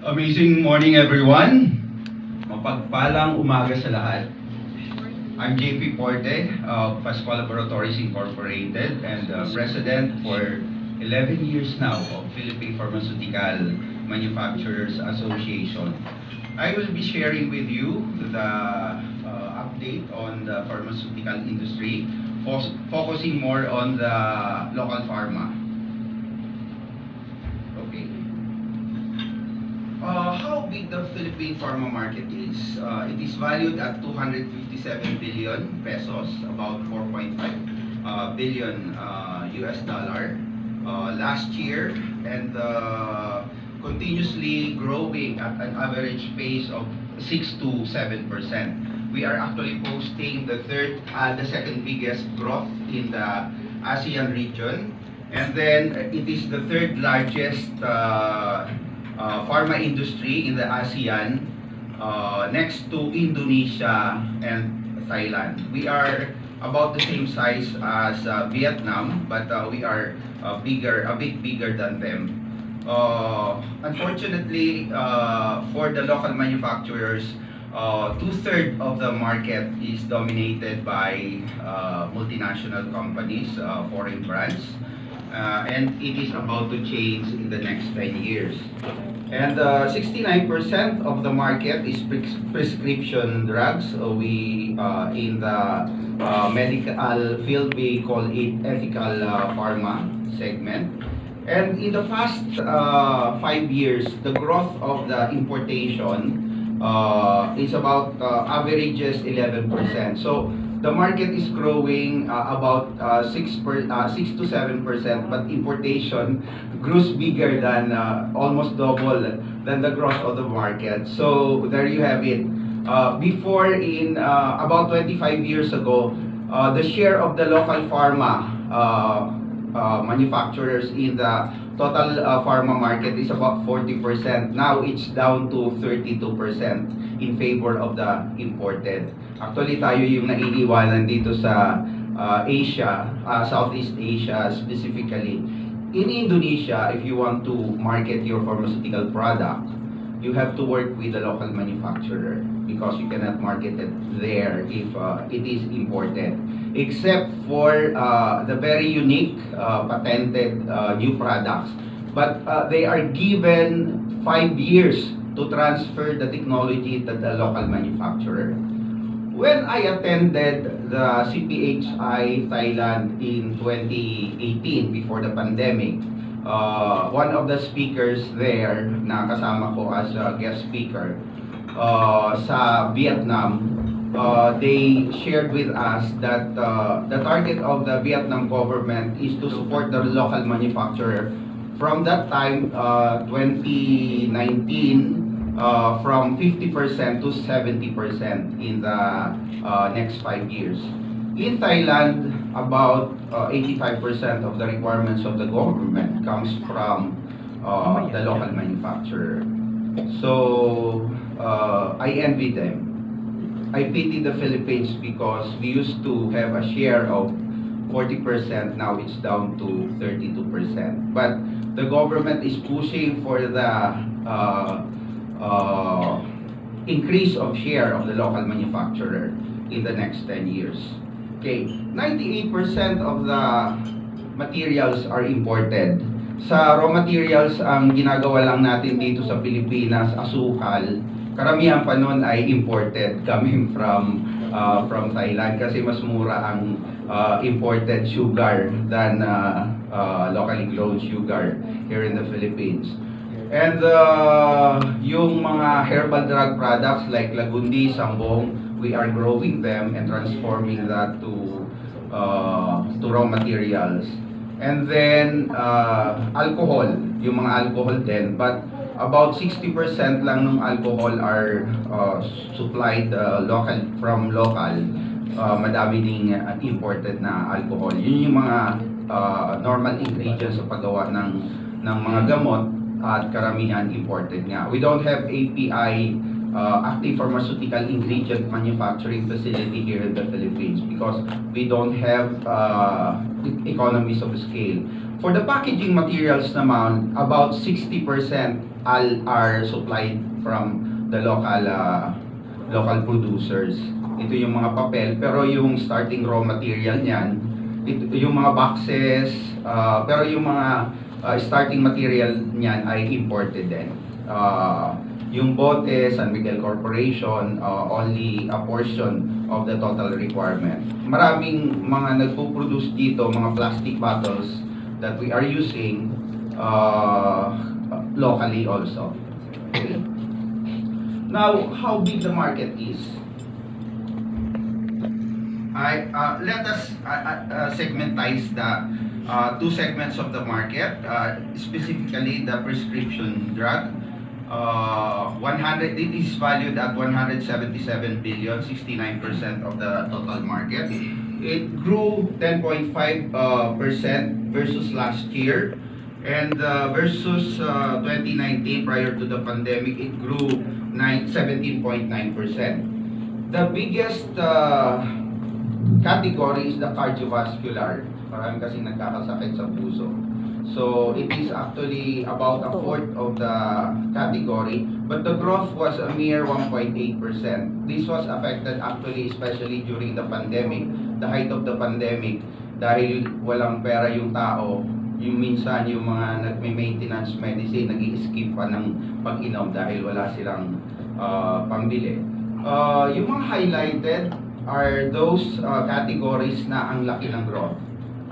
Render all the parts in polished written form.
Amazing morning, everyone. Mapagpalang umaga sa lahat. I'm JP Porte of Pascual Laboratories Incorporated and President for 11 years now of Philippine Pharmaceutical Manufacturers Association. I will be sharing with you the update on the pharmaceutical industry, focusing more on the local pharma. Okay. How big the Philippine pharma market is? It is valued at 257 billion pesos, about 4.5 billion US dollar last year, and continuously growing at an average pace of 6 to 7%. We are actually posting the second biggest growth in the ASEAN region, and then it is the third largest pharma industry in the ASEAN, next to Indonesia and Thailand. We are about the same size as Vietnam, but we are a bit bigger than them. Unfortunately, for the local manufacturers, two-thirds of the market is dominated by multinational companies, foreign brands. And it is about to change in the next 10 years. And 69% of the market is prescription drugs. We in the medical field, we call it ethical pharma segment. And in the past 5 years, the growth of the importation is about averages 11%. So the market is growing about 6 to 7%, but importation grows bigger than almost double than the growth of the market. So there you have it. Before, in about 25 years ago, the share of the local pharma manufacturers in the total pharma market is about 40%. Now it's down to 32% in favor of the imported. Actually, tayo yung naiiwanan dito sa Asia, Southeast Asia specifically. In Indonesia, if you want to market your pharmaceutical product, you have to work with the local manufacturer because you cannot market it there if it is imported. Except for the very unique patented new products. But they are given 5 years to transfer the technology to the local manufacturer. When I attended the CPHI Thailand in 2018, before the pandemic, one of the speakers there na kasama ko as a guest speaker sa Vietnam, they shared with us that the target of the Vietnam government is to support the local manufacturer. From that time, 2019, from 50% to 70% in the next 5 years. In Thailand, about 85% of the requirements of the government comes from the local manufacturer. So I envy them. I pity the Philippines because we used to have a share of 40%, now it's down to 32%. But the government is pushing for the increase of share of the local manufacturer in the next 10 years. Okay, 98% of the materials are imported. Sa raw materials, ang ginagawa lang natin dito sa Pilipinas, asukal, karamihan pa nun ay imported coming from Thailand kasi mas mura ang imported sugar than locally grown sugar here in the Philippines. And yung mga herbal drug products like lagundi, sambong, we are growing them and transforming that to raw materials. And then alcohol, yung mga alcohol din, but about 60% lang ng alcohol are supplied from local. Madami ding imported na alcohol. Yun yung mga normal ingredients sa paggawa ng mga gamot at karamihan imported nga. We don't have API, active pharmaceutical ingredient manufacturing facility here in the Philippines because we don't have economies of scale. For the packaging materials naman, about 60% are supplied from the local producers. Ito yung mga papel, pero yung starting raw material niyan, yung mga boxes, pero yung mga starting material niyan ay imported din. Yung bote, San Miguel Corporation, only a portion of the total requirement. Maraming mga nagpo-produce dito, mga plastic bottles that we are using locally also. Okay. Now, how big the market is? Let us segmentize the two segments of the market, specifically the prescription drug. It is valued at 177 billion, 69% of the total market. It grew 10.5% versus last year, and versus 2019, prior to the pandemic, it grew 17.9%. The biggest category is the cardiovascular. Marami kasi nagkakasakit sa puso. So it is actually about a fourth of the category, but the growth was a mere 1.8%. This was affected actually especially during the pandemic, the height of the pandemic, dahil walang pera yung tao. Yung minsan yung mga nagme-maintenance medicine, nag-i-skip pa ng pag-inom dahil wala silang pambili. Yung mga highlighted are those categories na ang laki ng growth.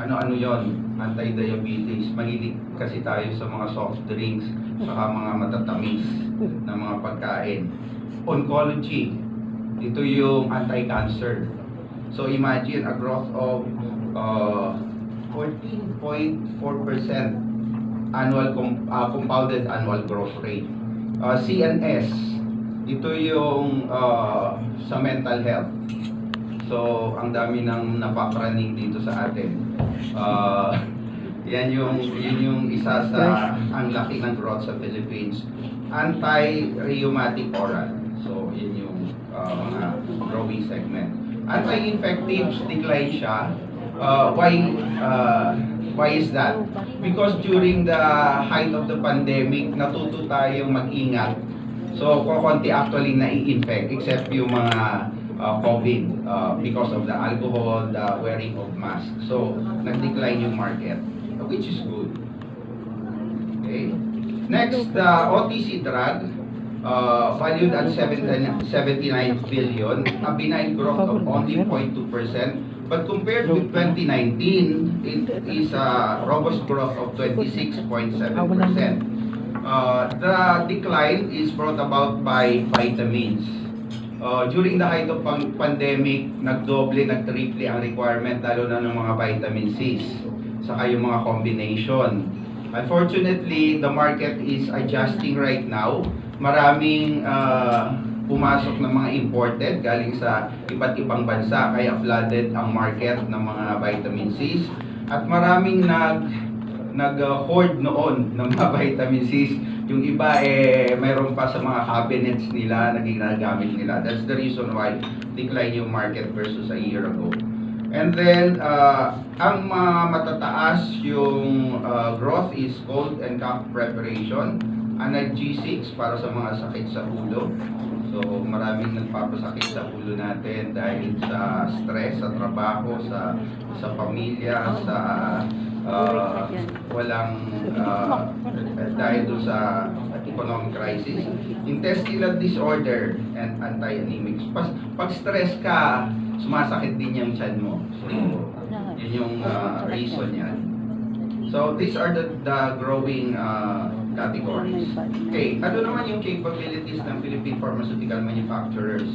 Ano-ano yon? Anti-diabetes, mahilig kasi tayo sa mga soft drinks, saka mga matatamis na mga pagkain. Oncology, ito yung anti-cancer. So imagine a growth of 14.4% annual compounded annual growth rate. CNS, ito yung sa mental health. So ang dami nang napapraning dito sa atin. Yun yung isa sa ang laki ng growth sa Philippines. Anti-rheumatic oral. So yun yung mga growing segment. Anti-infectives, decline siya. Why is that? Because during the height of the pandemic, natuto tayong mag-ingat. So konti actually na-i-infect except yung mga COVID because of the alcohol, the wearing of mask. So, nag-decline yung market, which is good. Okay. Next, the OTC drug, valued at 79 billion, a benign growth of only 0.2%. But compared with 2019, it is a robust growth of 26.7%. The decline is brought about by vitamins. During the height of pandemic, nagdoble, nagtriple ang requirement, lalo na ng mga vitamin C's, saka yung mga combination. Unfortunately, the market is adjusting right now. Maraming pumasok ng mga imported galing sa iba't ibang bansa, kaya flooded ang market ng mga vitamin C's. At maraming nag-hoard noon ng mga vitamin C's. Yung iba mayroon pa sa mga cabinets nila na ginagamit nila. That's the reason why decline yung market versus a year ago. And then, ang matataas yung growth is cold and cough preparation, analgesics para sa mga sakit sa ulo. So, maraming nagpapasakit sa ulo natin dahil sa stress, sa trabaho, sa pamilya, sa dahil doon sa economic crisis. Intestinal disorder and anti-anemics. Pag stress ka, sumasakit din yung tiyan mo. So, yun yung reason yan. So, these are the growing categories. Okay, ano naman yung capabilities ng Philippine Pharmaceutical Manufacturers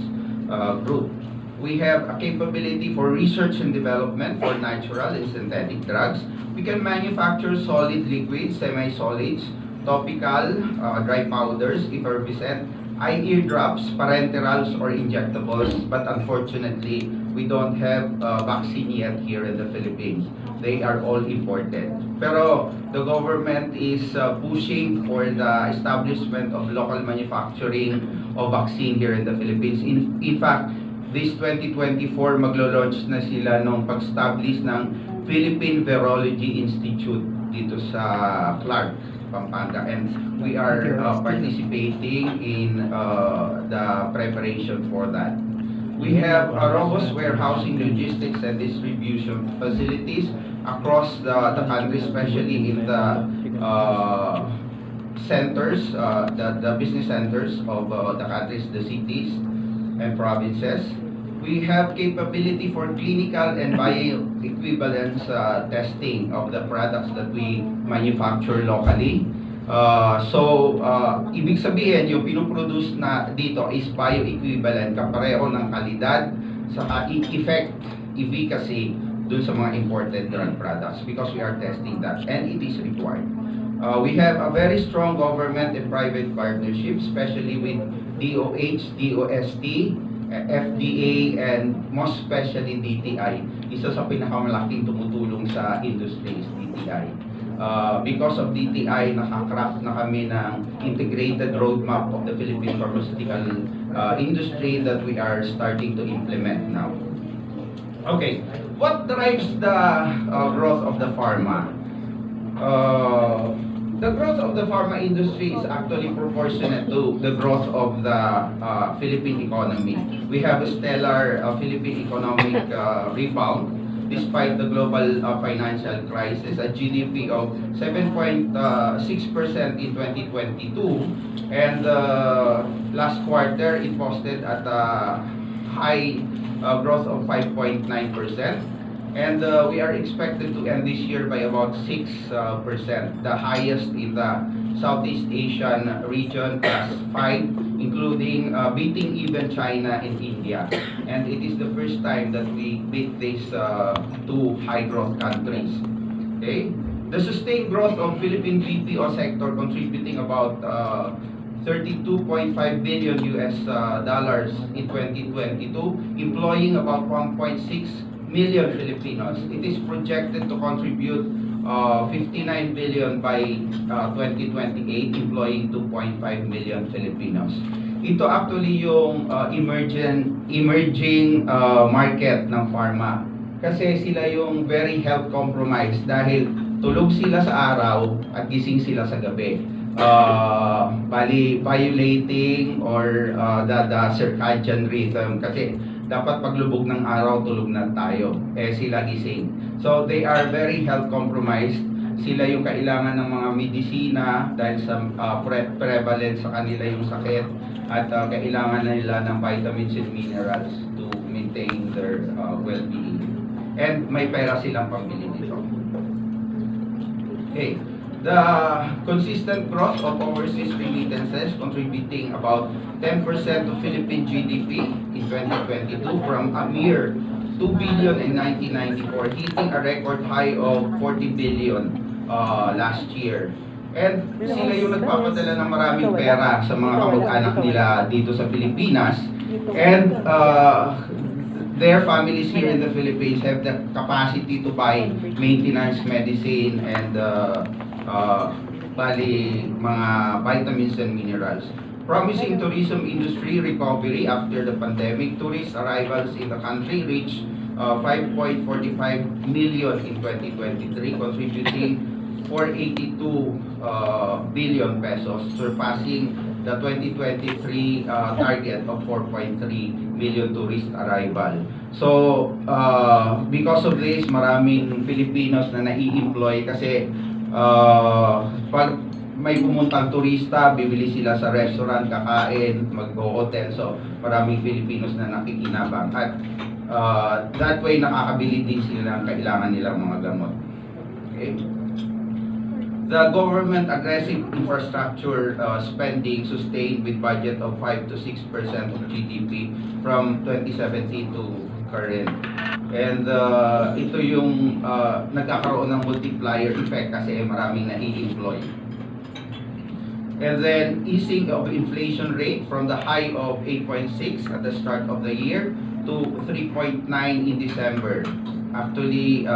Group? We have a capability for research and development for natural and synthetic drugs. We can manufacture solid liquids, semi-solids, topical, dry powders, effervescent, eye eardrops, parenterals, or injectables. But unfortunately, we don't have vaccine yet here in the Philippines. They are all imported. Pero the government is pushing for the establishment of local manufacturing of vaccine here in the Philippines. In fact, this 2024, maglo-launch na sila nung pag-establish ng Philippine Virology Institute dito sa Clark, Pampanga, and we are participating in the preparation for that. We have robust warehousing, logistics, and distribution facilities across the country, especially in the centers, the business centers of the countries, the cities and provinces. We have capability for clinical and bioequivalence testing of the products that we manufacture locally. Ibig sabihin, yung pinoproduce na dito is bioequivalent, kapareho ng kalidad, sa effect, efficacy dun sa mga imported drug products, because we are testing that and it is required. We have a very strong government and private partnership, especially with DOH, DOST, FDA, and most especially DTI. Isa sa pinakamalaking tumutulong sa industry is DTI. Because of DTI, nakakraft na kami ng integrated roadmap of the Philippine pharmaceutical industry that we are starting to implement now. Okay, what drives the growth of the pharma? The growth of the pharma industry is actually proportionate to the growth of the Philippine economy. We have a stellar Philippine economic rebound despite the global financial crisis, a GDP of 7.6% in 2022, and last quarter it posted at a high growth of 5.9%. And we are expected to end this year by about 6%, the highest in the Southeast Asian region, +5, including beating even China and India. And it is the first time that we beat these two high-growth countries. Okay, the sustained growth of Philippine BPO sector, contributing about $32.5 billion in 2022, employing about 1.6 million Filipinos. It is projected to contribute 59 billion by 2028, employing 2.5 million Filipinos. Ito actually yung emerging market ng pharma. Kasi sila yung very health compromised dahil tulog sila sa araw at gising sila sa gabi. Violating or the circadian rhythm, kasi dapat paglubog ng araw, tulog na tayo. Sila gising. So, they are very health compromised. Sila yung kailangan ng mga medisina dahil sa prevalent sa kanila yung sakit, at kailangan nila ng vitamins and minerals to maintain their well-being. And may pera silang pambili nito. Okay. The consistent growth of overseas remittances, contributing about 10% of Philippine GDP in 2022 from a mere 2 billion in 1994, hitting a record high of 40 billion last year. And sila yung nagpapadala ng maraming pera sa mga kamag-anak nila dito sa Pilipinas. And their families here in the Philippines have the capacity to buy maintenance, medicine, and mga vitamins and minerals. Promising tourism industry recovery after the pandemic. Tourist arrivals in the country reached 5.45 million in 2023, contributing 482 billion pesos, surpassing the 2023 target of 4.3 million tourist arrival. So, because of this, maraming Filipinos na nai-employ kasi pag may pumuntang turista, bibili sila sa restaurant, kakain, mag-hotel. So, maraming Filipinos na nakikinabang. At that way, nakakabili din sila ng kailangan nilang mga gamot. Okay. The government aggressive infrastructure spending sustained with budget of 5 to 6% of GDP from 2017 to current. And ito yung nagkakaroon ng multiplier effect kasi maraming nai-employ. And then easing of inflation rate from the high of 8.6 at the start of the year to 3.9 in December. Actually,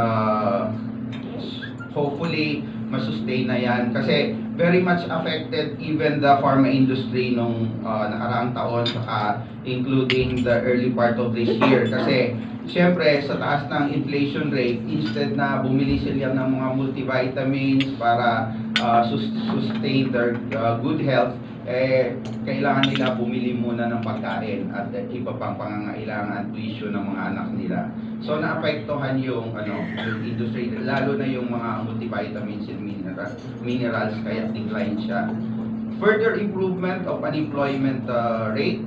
hopefully, masustain na yan. Kasi very much affected even the pharma industry nung nakaraang taon, saka including the early part of this year. Kasi siyempre sa taas ng inflation rate, instead na bumili sila ng mga multivitamins para sustain their good health, kailangan nila bumili muna ng pagkain at iba pang pangangailangan at tuition ng mga anak nila. So naapektuhan yung yung industry, lalo na yung mga multivitamins and minerals, kaya decline siya. Further improvement of unemployment rate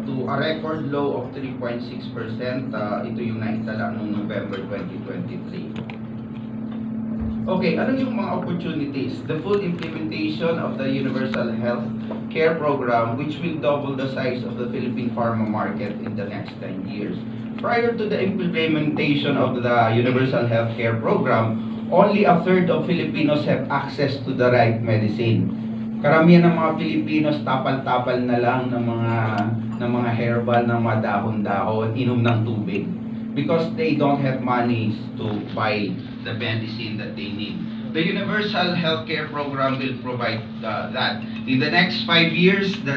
to a record low of 3.6%. Ito yung naitala noong November 2023. Okay, ano yung mga opportunities? The full implementation of the Universal Health Care Program, which will double the size of the Philippine pharma market in the next 10 years. Prior to the implementation of the Universal Health Care Program, only a third of Filipinos have access to the right medicine. Karamihan ng mga Filipinos tapal-tapal na lang ng mga herbal, ng mga dahon-dahon, inom ng tubig, because they don't have money to buy the medicine that they need. The Universal Healthcare Program will provide that. In the next 5 years, the